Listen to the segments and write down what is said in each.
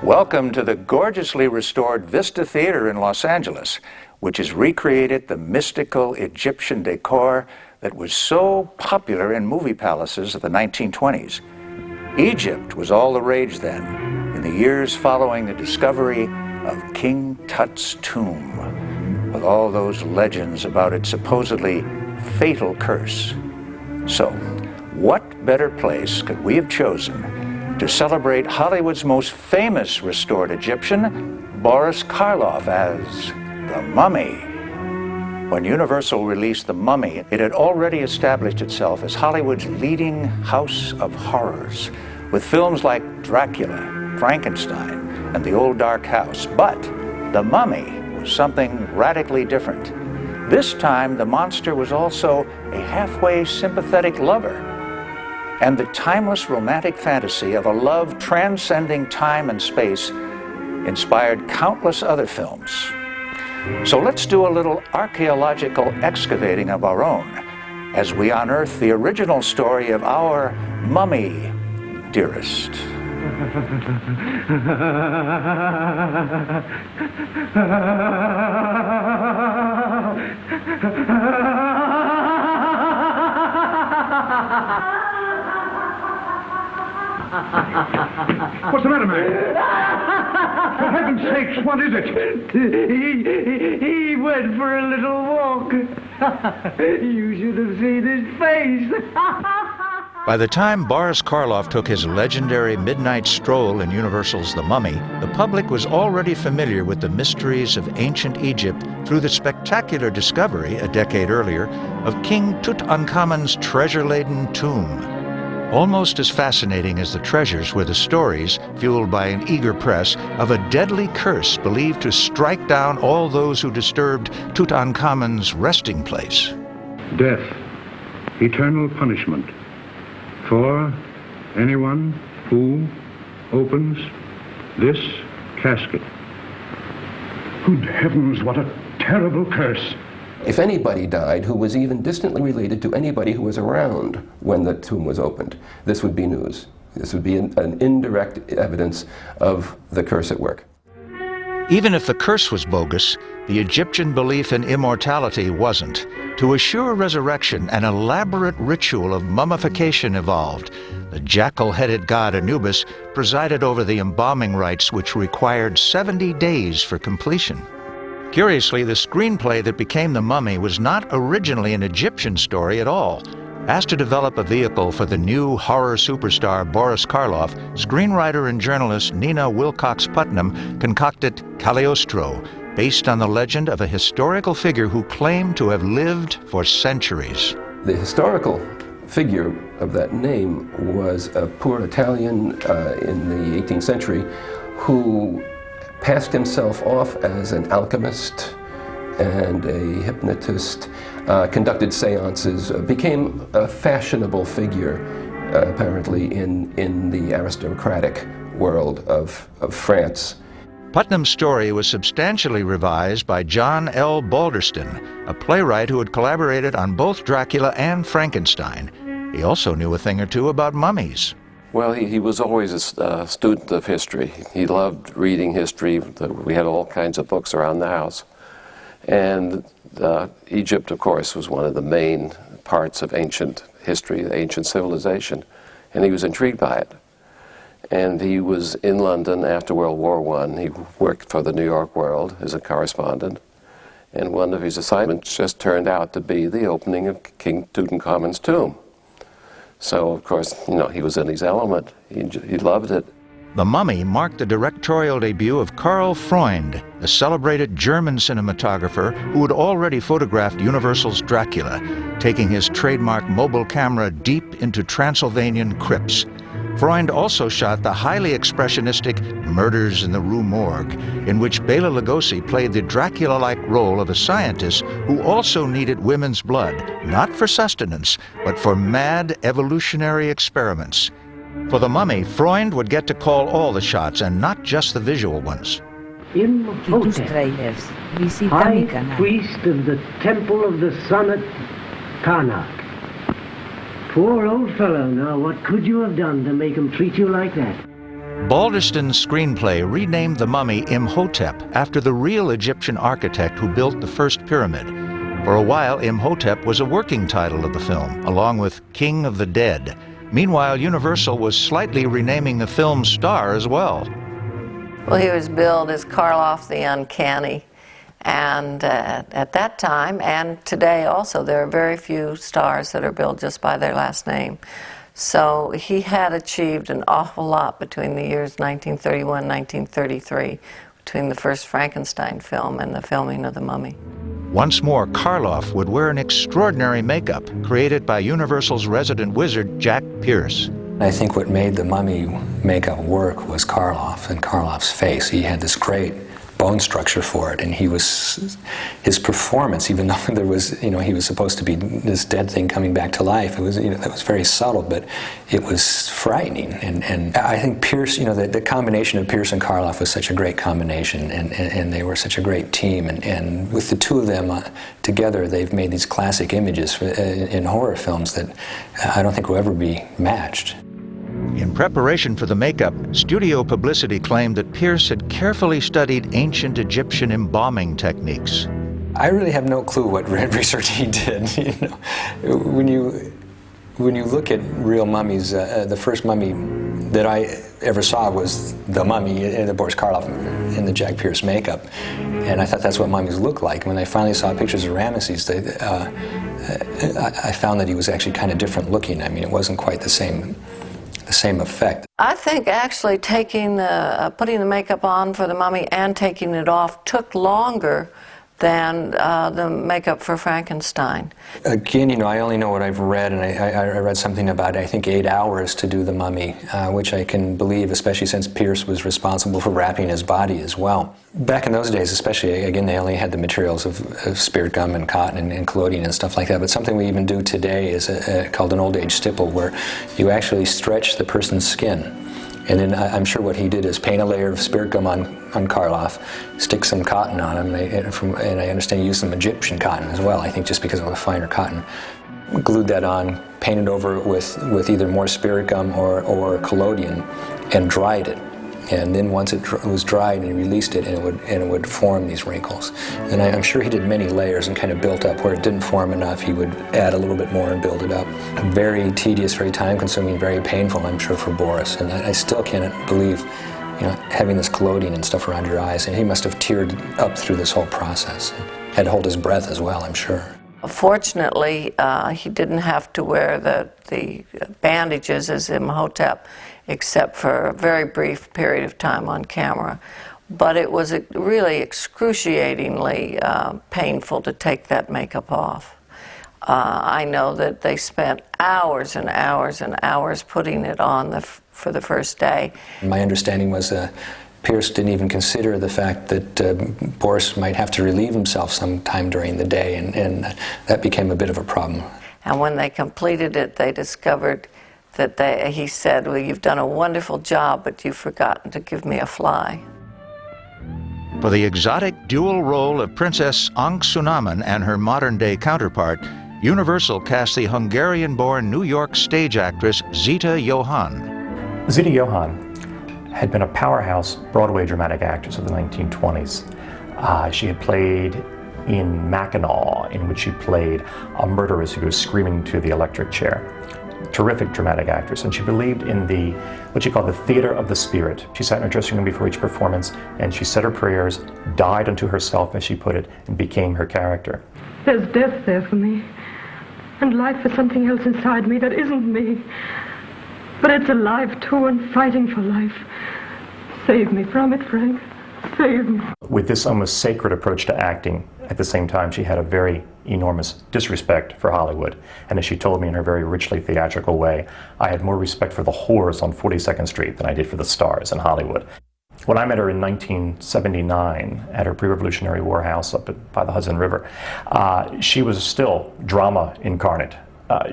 Welcome to the gorgeously restored Vista Theater in Los Angeles, which has recreated the mystical Egyptian decor that was so popular in movie palaces of the 1920s. Egypt was all the rage then, in the years following the discovery of King Tut's tomb, with all those legends about its supposedly fatal curse. So, what better place could we have chosen to celebrate Hollywood's most famous restored Egyptian, Boris Karloff, as the Mummy? When Universal released The Mummy, it had already established itself as Hollywood's leading house of horrors, with films like Dracula, Frankenstein, and The Old Dark House. But The Mummy was something radically different. This time, the monster was also a halfway sympathetic lover, and the timeless romantic fantasy of a love transcending time and space inspired countless other films. So let's do a little archaeological excavating of our own as we unearth the original story of our mummy, dearest. What's the matter, man? For heaven's sakes, what is it? He went for a little walk. You should have seen his face. By the time Boris Karloff took his legendary midnight stroll in Universal's The Mummy, the public was already familiar with the mysteries of ancient Egypt through the spectacular discovery, a decade earlier, of King Tutankhamun's treasure-laden tomb. Almost as fascinating as the treasures were the stories, fueled by an eager press, of a deadly curse believed to strike down all those who disturbed Tutankhamun's resting place. Death, eternal punishment for anyone who opens this casket. Good heavens, what a terrible curse. If anybody died who was even distantly related to anybody who was around when the tomb was opened, this would be news. This would be an indirect evidence of the curse at work. Even if the curse was bogus, the Egyptian belief in immortality wasn't. To assure resurrection, an elaborate ritual of mummification evolved. The jackal-headed god Anubis presided over the embalming rites, which required 70 days for completion. Curiously, the screenplay that became The Mummy was not originally an Egyptian story at all. Asked to develop a vehicle for the new horror superstar Boris Karloff, screenwriter and journalist Nina Wilcox Putnam concocted Cagliostro, based on the legend of a historical figure who claimed to have lived for centuries. The historical figure of that name was a poor Italian in the 18th century who passed himself off as an alchemist and a hypnotist, conducted seances, became a fashionable figure, apparently, in the aristocratic world of France. Putnam's story was substantially revised by John L. Balderston, a playwright who had collaborated on both Dracula and Frankenstein. He also knew a thing or two about mummies. Well, he was always a student of history. He loved reading history. We had all kinds of books around the house. And Egypt, of course, was one of the main parts of ancient history, ancient civilization. And he was intrigued by it. And he was in London after World War I. He worked for the New York World as a correspondent. And one of his assignments just turned out to be the opening of King Tutankhamun's tomb. So, of course, he was in his element. He loved it. The Mummy marked the directorial debut of Karl Freund, the celebrated German cinematographer who had already photographed Universal's Dracula, taking his trademark mobile camera deep into Transylvanian crypts. Freund also shot the highly expressionistic Murders in the Rue Morgue, in which Bela Lugosi played the Dracula-like role of a scientist who also needed women's blood, not for sustenance, but for mad evolutionary experiments. For The Mummy, Freund would get to call all the shots and not just the visual ones. Imhotep, high priest of the Temple of the Sun at Karnak. Poor old fellow, now what could you have done to make him treat you like that? Balderston's screenplay renamed the mummy Imhotep after the real Egyptian architect who built the first pyramid. For a while, Imhotep was a working title of the film, along with King of the Dead. Meanwhile, Universal was slightly renaming the film's star as well. Well, he was billed as Karloff the Uncanny. And at that time, and today also, there are very few stars that are billed just by their last name. So he had achieved an awful lot between the years 1931 and 1933, between the first Frankenstein film and the filming of The Mummy. Once more, Karloff would wear an extraordinary makeup created by Universal's resident wizard, Jack Pierce. I think what made the Mummy makeup work was Karloff and Karloff's face. He had this great bone structure for it, and his performance, even though there was, he was supposed to be this dead thing coming back to life, it was, that was very subtle, but it was frightening. And I think Pierce, the combination of Pierce and Karloff was such a great combination, and they were such a great team, and with the two of them together, they've made these classic images in horror films that I don't think will ever be matched. In preparation for the makeup, studio publicity claimed that Pierce had carefully studied ancient Egyptian embalming techniques. I really have no clue what research he did. When you look at real mummies, the first mummy that I ever saw was the Mummy in the Boris Karloff in the Jack Pierce makeup, and I thought that's what mummies look like. When I finally saw pictures of Ramesses, I found that he was actually kind of different looking. I mean, it wasn't quite the same effect. I think actually putting the makeup on for the Mummy and taking it off took longer than the makeup for Frankenstein. Again, I only know what I've read, and I read something about, I think, 8 hours to do the Mummy, which I can believe, especially since Pierce was responsible for wrapping his body as well. Back in those days, especially, again, they only had the materials of spirit gum and cotton and collodion and stuff like that, but something we even do today is called an old age stipple, where you actually stretch the person's skin. And then I'm sure what he did is paint a layer of spirit gum on Karloff, stick some cotton on him, and I understand he used some Egyptian cotton as well, I think just because of the finer cotton. Glued that on, painted over with either more spirit gum or collodion, and dried it. And then once it was dried, and he released it, and it would form these wrinkles. And I'm sure he did many layers and kind of built up. Where it didn't form enough, he would add a little bit more and build it up. Very tedious, very time-consuming, very painful, I'm sure, for Boris. And I still can't believe, having this collodion and stuff around your eyes. And he must have teared up through this whole process. Had to hold his breath as well, I'm sure. Fortunately, he didn't have to wear the bandages as Imhotep, except for a very brief period of time on camera. But it was really excruciatingly painful to take that makeup off. I know that they spent hours and hours and hours putting it on for the first day. My understanding was Pierce didn't even consider the fact that Boris might have to relieve himself sometime during the day, and that became a bit of a problem. And when they completed it, they discovered that he said, "Well, you've done a wonderful job, but you've forgotten to give me a fly." For the exotic dual role of Princess Anksunamun and her modern-day counterpart, Universal cast the Hungarian-born New York stage actress Zita Johann. Zita Johann had been a powerhouse Broadway dramatic actress of the 1920s. She had played in Mackinac, in which she played a murderess who was screaming to the electric chair. Terrific dramatic actress, and she believed in what she called the theater of the spirit. She sat in her dressing room before each performance, and she said her prayers, died unto herself, as she put it, and became her character. There's death there for me, and life for something else inside me that isn't me. But it's alive too, and fighting for life. Save me from it, Frank. Save me. With this almost sacred approach to acting, at the same time, she had a very enormous disrespect for Hollywood. And as she told me in her very richly theatrical way, I had more respect for the whores on 42nd Street than I did for the stars in Hollywood. When I met her in 1979 at her pre-Revolutionary War house up by the Hudson River, she was still drama incarnate.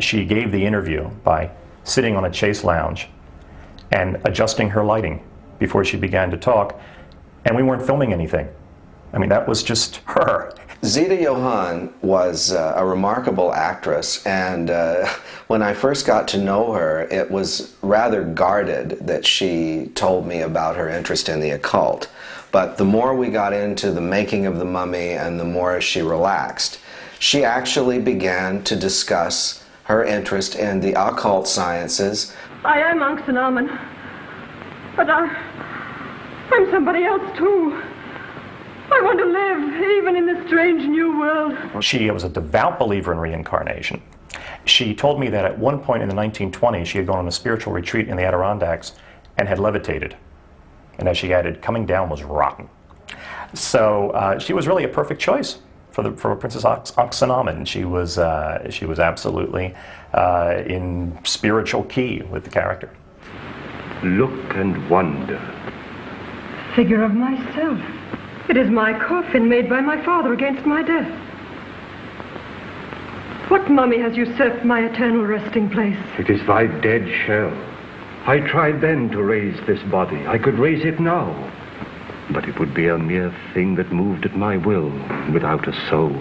She gave the interview by sitting on a chase lounge and adjusting her lighting before she began to talk, and we weren't filming anything. I mean, that was just her. Zita Johann was a remarkable actress, and when I first got to know her, it was rather guarded that she told me about her interest in the occult. But the more we got into the making of the mummy and the more she relaxed, she actually began to discuss her interest in the occult sciences. I am Angst-Namen, but I'm somebody else too. I want to live, even in this strange new world. She was a devout believer in reincarnation. She told me that at one point in the 1920s, she had gone on a spiritual retreat in the Adirondacks and had levitated. And as she added, coming down was rotten. So she was really a perfect choice for Princess Angst-Namen. She was absolutely in spiritual key with the character. Look and wonder. Figure of myself. It is my coffin made by my father against my death. What mummy has usurped my eternal resting place? It is thy dead shell. I tried then to raise this body. I could raise it now. But it would be a mere thing that moved at my will, without a soul.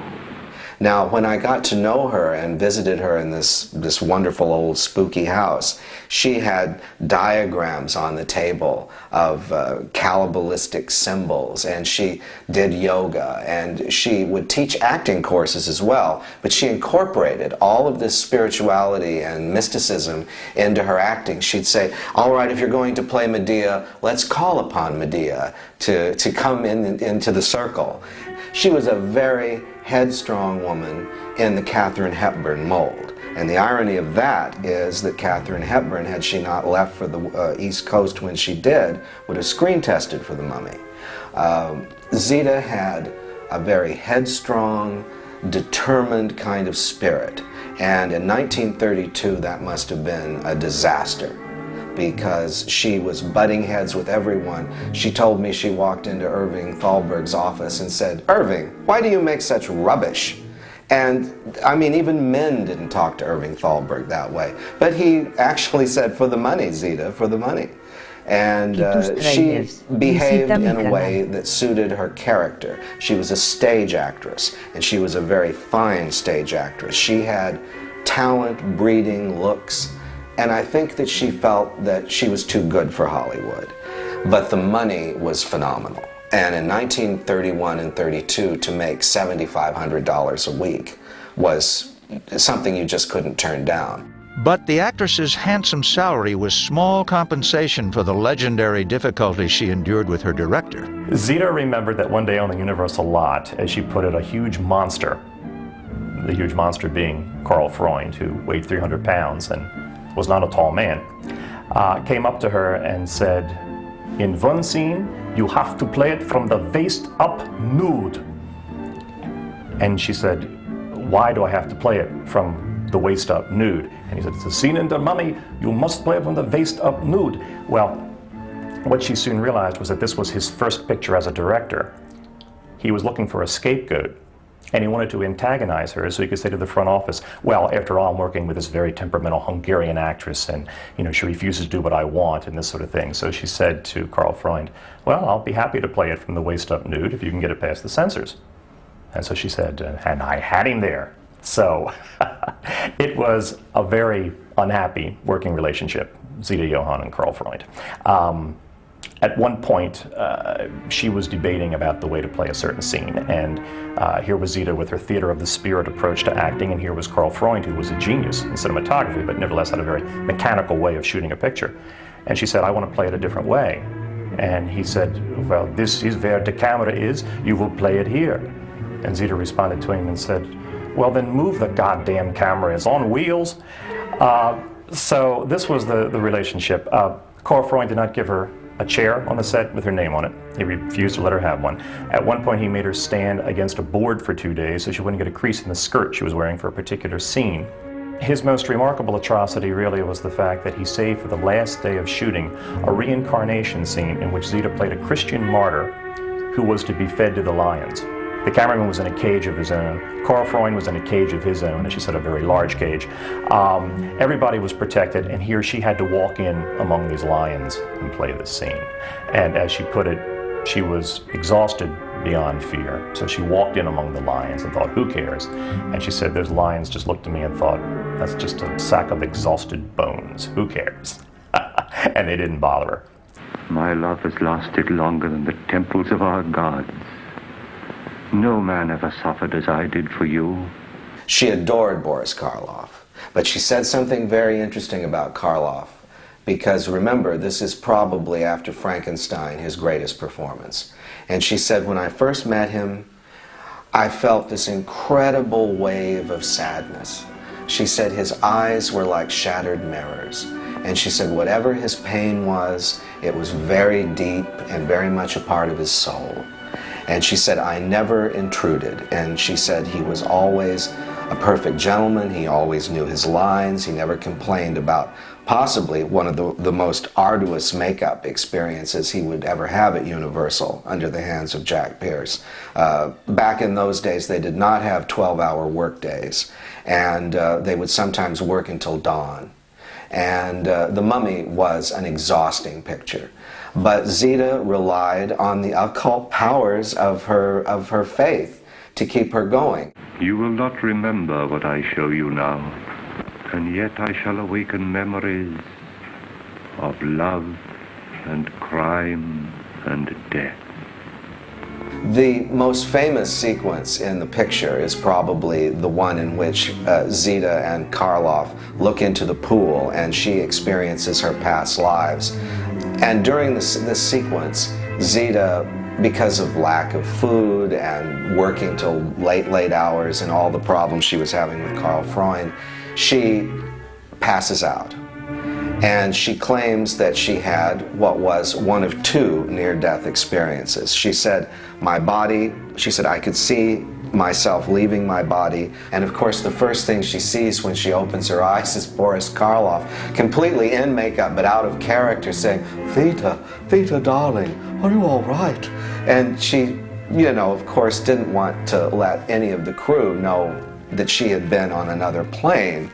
Now, when I got to know her and visited her in this wonderful old spooky house, she had diagrams on the table of Kabbalistic symbols, and she did yoga, and she would teach acting courses as well, but she incorporated all of this spirituality and mysticism into her acting. She'd say, all right, if you're going to play Medea, let's call upon Medea to come into the circle. She was a very headstrong woman in the Katharine Hepburn mold. And the irony of that is that Katharine Hepburn, had she not left for the East Coast when she did, would have screen tested for the mummy. Zita had a very headstrong, determined kind of spirit. And in 1932, that must have been a disaster, because she was butting heads with everyone. She told me she walked into Irving Thalberg's office and said, "Irving, why do you make such rubbish?" And I mean, even men didn't talk to Irving Thalberg that way. But he actually said, "For the money, Zita, for the money." And she behaved in a way that suited her character. She was a stage actress, and she was a very fine stage actress. She had talent, breeding, looks, and I think that she felt that she was too good for Hollywood. But the money was phenomenal. And in 1931 and 32, to make $7,500 a week was something you just couldn't turn down. But the actress's handsome salary was small compensation for the legendary difficulties she endured with her director. Zita remembered that one day on the Universal lot, as she put it, a huge monster, the huge monster being Karl Freund, who weighed 300 pounds and was not a tall man, came up to her and said, "In one scene, you have to play it from the waist up nude." And she said, "Why do I have to play it from the waist up nude?" And he said, "It's a scene in the mummy, you must play it from the waist up nude." Well, what she soon realized was that this was his first picture as a director. He was looking for a scapegoat, and he wanted to antagonize her so he could say to the front office, "Well, after all, I'm working with this very temperamental Hungarian actress, and she refuses to do what I want," and this sort of thing. So she said to Karl Freund, "Well, I'll be happy to play it from the waist up nude if you can get it past the censors." And so she said, and I had him there. So it was a very unhappy working relationship, Zita Johann and Karl Freund. At one point, she was debating about the way to play a certain scene, and here was Zita with her theater of the spirit approach to acting, and here was Karl Freund, who was a genius in cinematography, but nevertheless had a very mechanical way of shooting a picture. And she said, "I want to play it a different way." And he said, "Well, this is where the camera is, you will play it here." And Zita responded to him and said, "Well, then move the goddamn camera, it's on wheels." So this was the relationship. Karl Freund did not give her a chair on the set with her name on it. He refused to let her have one. At one point he made her stand against a board for 2 days so she wouldn't get a crease in the skirt she was wearing for a particular scene. His most remarkable atrocity really was the fact that he saved for the last day of shooting a reincarnation scene in which Zita played a Christian martyr who was to be fed to the lions. The cameraman was in a cage of his own. Karl Freund was in a cage of his own, as she said, a very large cage. Everybody was protected, and she had to walk in among these lions and play this scene. And as she put it, She was exhausted beyond fear, so she walked in among the lions and thought, who cares? And she said, those lions just looked at me and thought, that's just a sack of exhausted bones, who cares? And they didn't bother her. My love has lasted longer than the temples of our gods. No man ever suffered as I did for you. She adored Boris Karloff, but she said something very interesting about Karloff, because remember, this is probably, after Frankenstein, his greatest performance. And she said, when I first met him, I felt this incredible wave of sadness. She said his eyes were like shattered mirrors. And she said whatever his pain was, it was very deep and very much a part of his soul. And she said, I never intruded. And she said he was always a perfect gentleman. He always knew his lines. He never complained about possibly one of the most arduous makeup experiences he would ever have at Universal under the hands of Jack Pierce. Back in those days, they did not have 12-hour work days, and they would sometimes work until dawn. And The Mummy was an exhausting picture. But Zita relied on the occult powers of her faith to keep her going. You will not remember what I show you now, and yet I shall awaken memories of love and crime and death. The most famous sequence in the picture is probably the one in which Zita and Karloff look into the pool and she experiences her past lives. And during this sequence, Zita, because of lack of food and working till late hours and all the problems she was having with Karl Freund, she passes out. And she claims that she had what was one of two near-death experiences. She said, I could see myself leaving my body. And of course, the first thing she sees when she opens her eyes is Boris Karloff, completely in makeup, but out of character, saying, Vita, darling, are you all right? And she, of course, didn't want to let any of the crew know that she had been on another plane.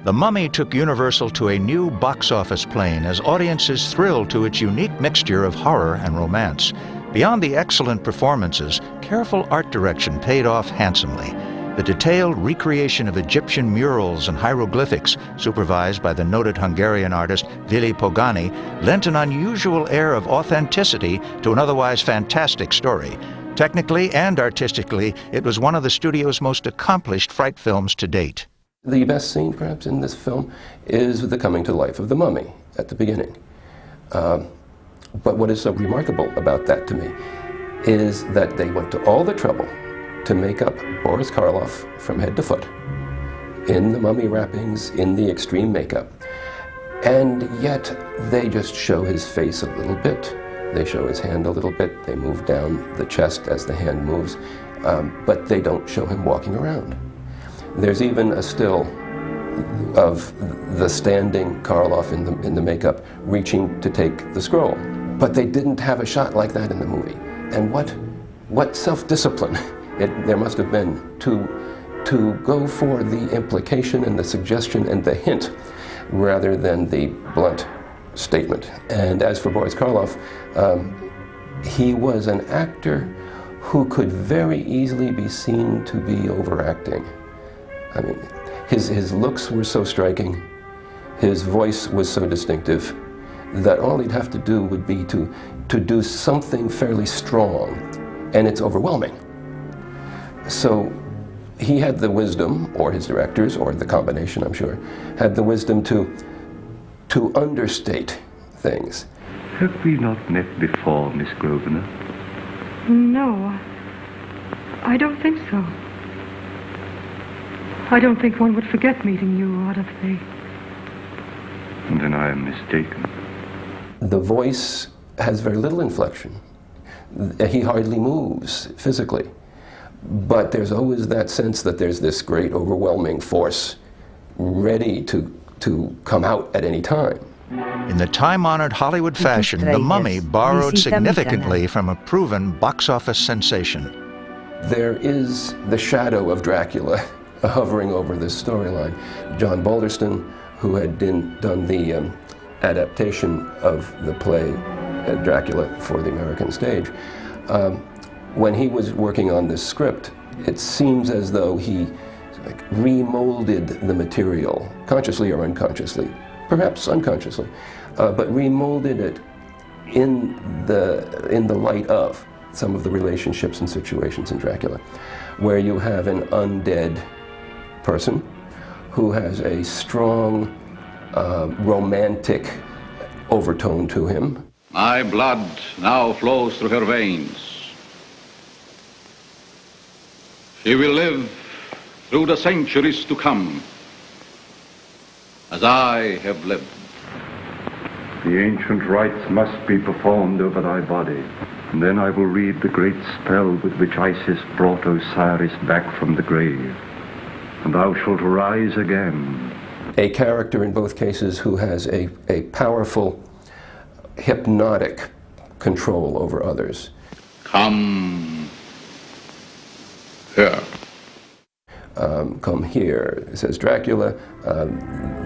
The Mummy took Universal to a new box office plane as audiences thrilled to its unique mixture of horror and romance. Beyond the excellent performances, careful art direction paid off handsomely. The detailed recreation of Egyptian murals and hieroglyphics, supervised by the noted Hungarian artist Vili Pogani, lent an unusual air of authenticity to an otherwise fantastic story. Technically and artistically, it was one of the studio's most accomplished fright films to date. The best scene, perhaps, in this film is the coming to life of the mummy at the beginning. But what is so remarkable about that to me is that they went to all the trouble to make up Boris Karloff from head to foot, in the mummy wrappings, in the extreme makeup. And yet they just show his face a little bit. They show his hand a little bit. They move down the chest as the hand moves, but they don't show him walking around. There's even a still of the standing Karloff in the makeup reaching to take the scroll. But they didn't have a shot like that in the movie. And what self-discipline there must have been to go for the implication and the suggestion and the hint rather than the blunt statement. And as for Boris Karloff, he was an actor who could very easily be seen to be overacting. I mean, his looks were so striking, his voice was so distinctive, that all he'd have to do would be to do something fairly strong, and it's overwhelming. So he had the wisdom, or his directors, or the combination, I'm sure, had the wisdom to understate things. Have we not met before, Miss Grosvenor? No, I don't think so. I don't think one would forget meeting you out of the... Then I am mistaken. The voice has very little inflection. He hardly moves physically. But there's always that sense that there's this great overwhelming force ready to come out at any time. In the time-honored Hollywood fashion, The Mummy borrowed significantly from a proven box office sensation. There is the shadow of Dracula hovering over this storyline. John Balderston, who had done the adaptation of the play, Dracula for the American stage. When he was working on this script, it seems as though he remolded the material, consciously or unconsciously, perhaps unconsciously, but remolded it in the light of some of the relationships and situations in Dracula, where you have an undead person who has a strong romantic overtone to him. My blood now flows through her veins. She will live through the centuries to come, as I have lived. The ancient rites must be performed over thy body, and then I will read the great spell with which Isis brought Osiris back from the grave, and thou shalt rise again. A character in both cases who has a powerful hypnotic control over others. Come here. Come here, says Dracula.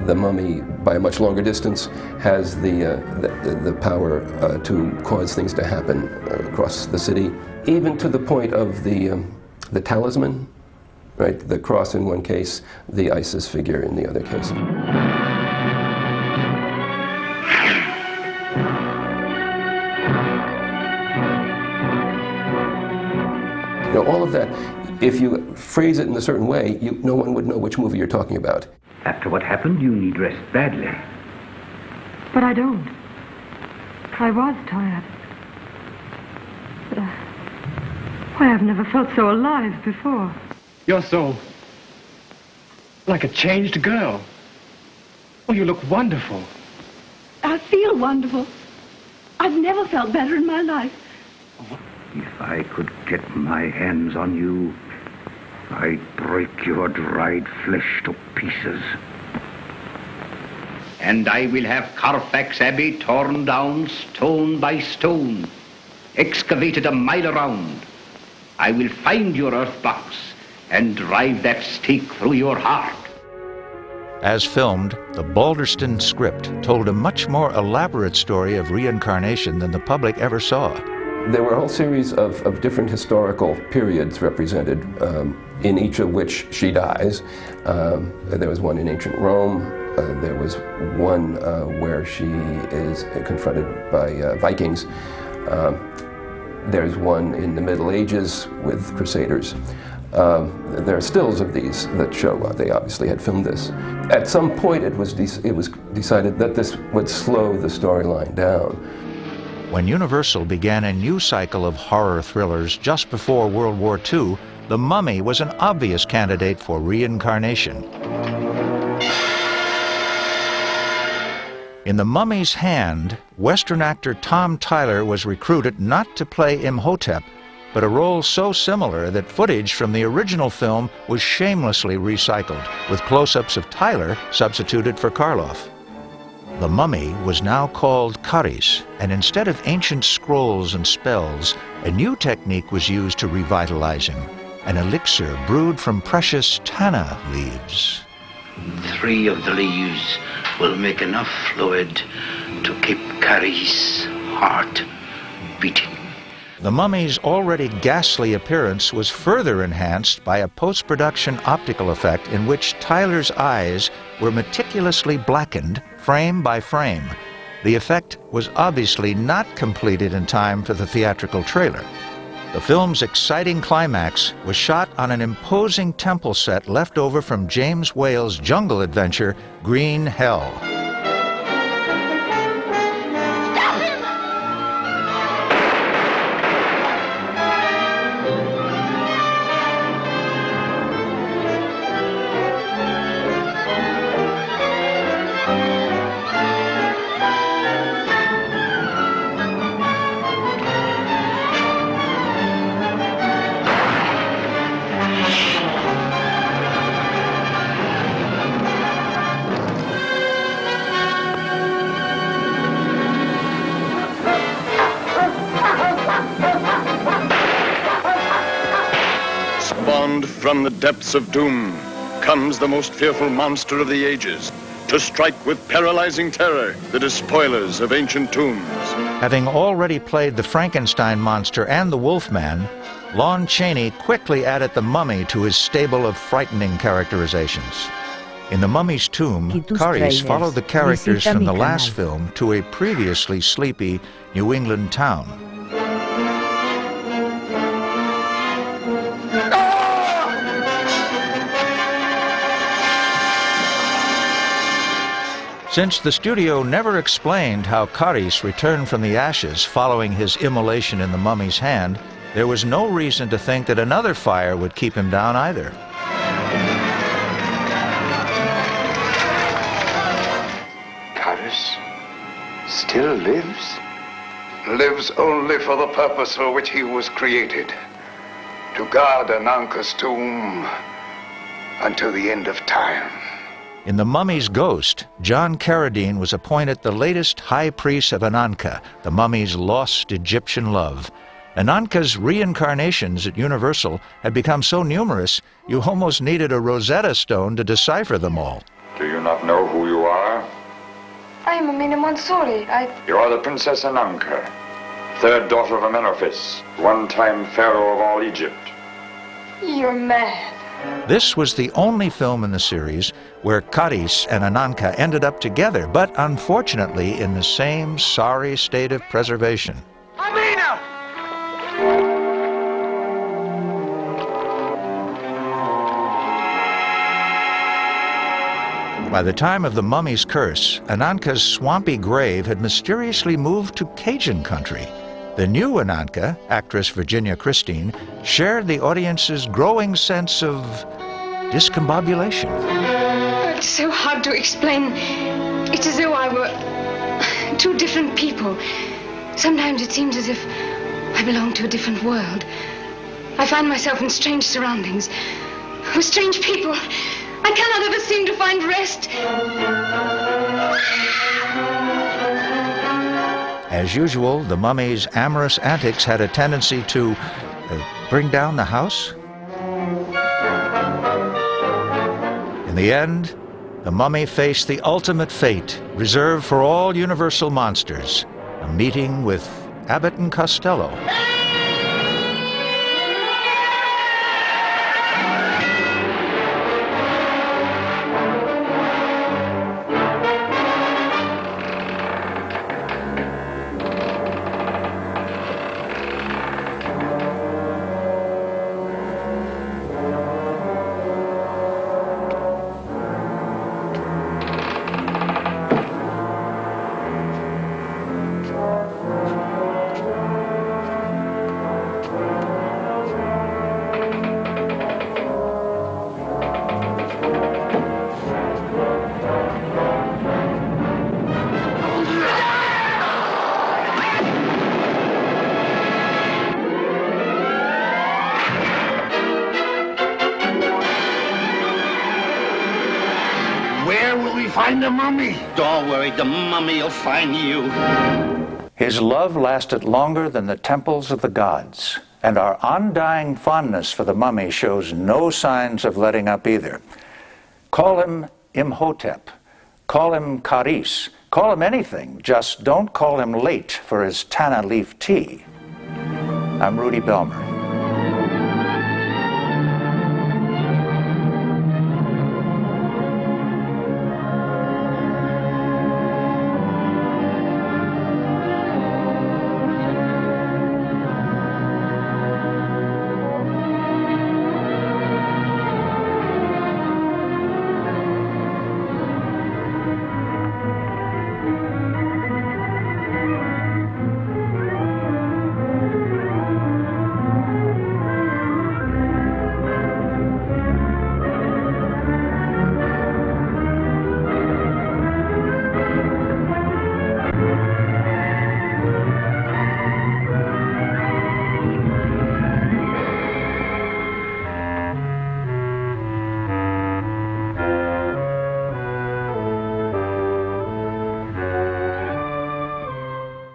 The mummy, by a much longer distance, has the power to cause things to happen across the city, even to the point of the talisman, right? The cross in one case, the Isis figure in the other case. You know, all of that, if you phrase it in a certain way, no one would know which movie you're talking about. After what happened, you need rest badly. But I don't. I was tired. But why, I've never felt so alive before. You're so... like a changed girl. Oh, you look wonderful. I feel wonderful. I've never felt better in my life. If I could get my hands on you, I'd break your dried flesh to pieces. And I will have Carfax Abbey torn down stone by stone, excavated a mile around. I will find your earth box and drive that stake through your heart. As filmed, the Balderston script told a much more elaborate story of reincarnation than the public ever saw. There were a whole series of different historical periods represented, in each of which she dies. There was one in ancient Rome. There was one where she is confronted by Vikings. There's one in the Middle Ages with Crusaders. There are stills of these that show they obviously had filmed this. At some point it was decided that this would slow the storyline down. When Universal began a new cycle of horror thrillers just before World War II, The Mummy was an obvious candidate for reincarnation. In The Mummy's Hand, Western actor Tom Tyler was recruited not to play Imhotep, but a role so similar that footage from the original film was shamelessly recycled, with close-ups of Tyler substituted for Karloff. The mummy was now called Charis, and instead of ancient scrolls and spells, a new technique was used to revitalize him, an elixir brewed from precious tanna leaves. 3 of the leaves will make enough fluid to keep Charis' heart beating. The mummy's already ghastly appearance was further enhanced by a post-production optical effect in which Tyler's eyes were meticulously blackened frame by frame. The effect was obviously not completed in time for the theatrical trailer. The film's exciting climax was shot on an imposing temple set left over from James Whale's jungle adventure, Green Hell. From the depths of doom comes the most fearful monster of the ages, to strike with paralyzing terror the despoilers of ancient tombs. Having already played the Frankenstein monster and the Wolfman, Lon Chaney quickly added the mummy to his stable of frightening characterizations. In The Mummy's Tomb, Karius followed the characters from the last film to a previously sleepy New England town. Since the studio never explained how Karius returned from the ashes following his immolation in the mummy's hand, there was no reason to think that another fire would keep him down either. Karius still lives? Lives only for the purpose for which he was created. To guard Ananka's tomb until the end of time. In The Mummy's Ghost, John Carradine was appointed the latest high priest of Ananka, the mummy's lost Egyptian love. Ananka's reincarnations at Universal had become so numerous, you almost needed a Rosetta Stone to decipher them all. Do you not know who you are? I am Amina Mansouri. You are the Princess Ananka, third daughter of Amenophis, one-time pharaoh of all Egypt. You're mad. This was the only film in the series where Karius and Ananka ended up together, but unfortunately in the same sorry state of preservation. Amina! By the time of The Mummy's Curse, Ananka's swampy grave had mysteriously moved to Cajun country. The new Ananka, actress Virginia Christine, shared the audience's growing sense of discombobulation. It's so hard to explain. It's as though I were two different people. Sometimes it seems as if I belong to a different world. I find myself in strange surroundings, with strange people. I cannot ever seem to find rest. As usual, the mummy's amorous antics had a tendency to bring down the house. In the end, the mummy faced the ultimate fate reserved for all Universal monsters, a meeting with Abbott and Costello. Find the mummy. Don't worry, the mummy will find you. His love lasted longer than the temples of the gods, and our undying fondness for the mummy shows no signs of letting up either. Call him Imhotep, call him Karius, call him anything, just don't call him late for his Tana leaf tea. I'm Rudy Belmer.